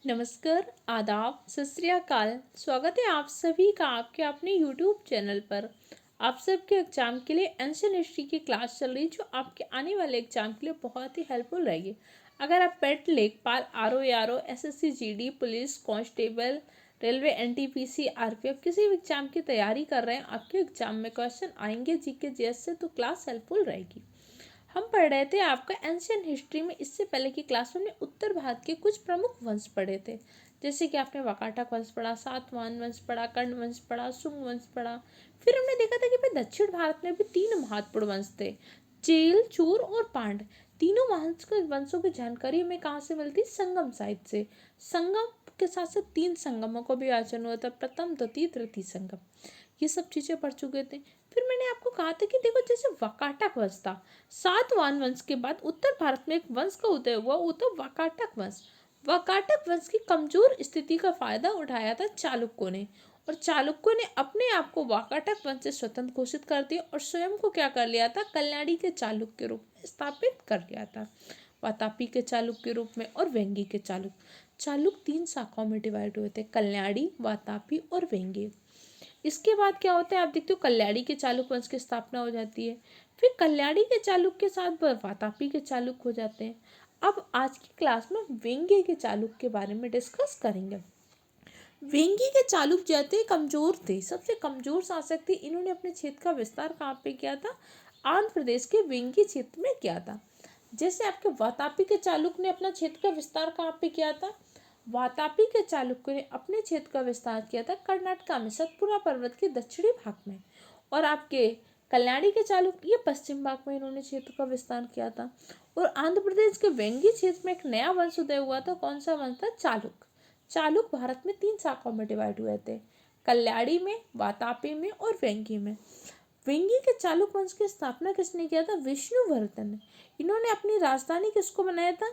नमस्कार, आदाब, सत श्री अकाल। स्वागत है आप सभी का आपके अपने YouTube चैनल पर। आप सबके एग्जाम के लिए एंशियंट हिस्ट्री की क्लास चल रही है जो आपके आने वाले एग्जाम के लिए बहुत ही हेल्पफुल रहेगी। अगर आप पेट, लेखपाल, RO, SSC, GD, police, constable, railway, NTPC, RPF किसी भी एग्जाम की तैयारी कर रहे हैं, आपके एग्जाम में क्वेश्चन आएंगे जीके जीएस से, तो क्लास हेल्पफुल रहेगी। हम पढ़ रहे थे आपका एंशियंट हिस्ट्री में। इससे पहले की क्लास में हमने उत्तर भारत के कुछ प्रमुख वंश पढ़े थे, जैसे कि आपने वाकाटक वंश पढ़ा, सातवाहन वंश पढ़ा, कर्ण वंश पढ़ा, शुंग वंश पढ़ा। फिर हमने देखा था कि भाई दक्षिण भारत में भी 3 महत्वपूर्ण वंश थे, चेल, चूर और पांड। तीनों वंशों की जानकारी हमें कहाँ से मिलती? संगम साहित्य से। संगम के साथ साथ 3 संगमों को भी आचरण हुआ था, प्रथम, द्वितीय, तृतीय संगम। ये सब चीजें पढ़ चुके थे। फिर मैंने आपको कहा था कि देखो, जैसे वाकाटक वंश था, सातवाहन वंश के बाद उत्तर भारत में एक वंश का उदय हुआ, वो था वाकाटक वंश। वाकाटक वंश की कमजोर स्थिति का फायदा उठाया था चालुक्यों ने, और चालुक्यों ने अपने आप को वाकाटक वंश से स्वतंत्र घोषित कर दिया और स्वयं को क्या कर लिया था? कल्याणी के चालुक्य के रूप में स्थापित कर लिया था। वातापी के चालुक्य के रूप में और वेंगी के चालुक्य। चालुक्य 3 शाखाओं में डिवाइड हुए थे, कल्याणी, वातापी और वेंगी। इसके बाद क्या होता है, आप देखते हो कल्याणी के चालुक्य वंश की स्थापना हो जाती है। फिर कल्याणी के चालुक्य के साथ वातापी के चालुक्य हो जाते हैं। अब आज की क्लास में वेंगी के चालुक्य के बारे में डिस्कस करेंगे। वेंगी के चालुक्य जो थे कमजोर थे, सबसे कमजोर शासक थे। इन्होंने अपने क्षेत्र का विस्तार कहाँ पे किया था? आंध्र प्रदेश के वेंगी क्षेत्र में किया था। जैसे आपके वातापी के चालुक्य ने अपना क्षेत्र का विस्तार कहाँ पे किया था? वातापी के चालुक्य ने अपने क्षेत्र का विस्तार किया था कर्नाटक में सतपुरा पर्वत के दक्षिणी भाग में। और आपके कल्याणी के चालुक्य ये पश्चिम भाग में इन्होंने क्षेत्र का विस्तार किया था। और आंध्र प्रदेश के वेंगी क्षेत्र में एक नया वंश उदय हुआ था। कौन सा वंश था? चालुक्य। चालुक्य भारत में 3 शाखाओं में डिवाइड हुए थे, कल्याणी में, वातापी में और वेंगी में। वेंगी के चालुक्य वंश की स्थापना किसने किया था? विष्णुवर्धन ने। इन्होंने अपनी राजधानी किसको बनाया था?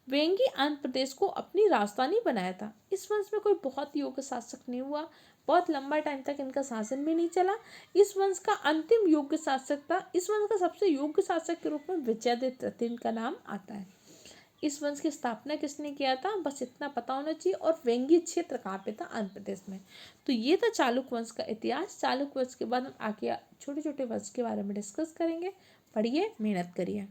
वेंगी आंध्र प्रदेश को अपनी राजधानी बनाया था। इस वंश में कोई बहुत योग्य शासक नहीं हुआ, बहुत लंबा टाइम तक इनका शासन भी नहीं चला। इस वंश का अंतिम योग्य शासक था, इस वंश का सबसे योग्य शासक के रूप में विजयादित्य तृतीय का नाम आता है। इस वंश की स्थापना किसने किया था? बस इतना पता होना चाहिए। और वेंगी क्षेत्र कहाँ पे था? आंध्र प्रदेश में। तो ये था चालुक्य वंश का इतिहास। चालुक्य वंश के बाद हम आगे छोटे छोटे वंश के बारे में डिस्कस करेंगे। पढ़िए, मेहनत करिए।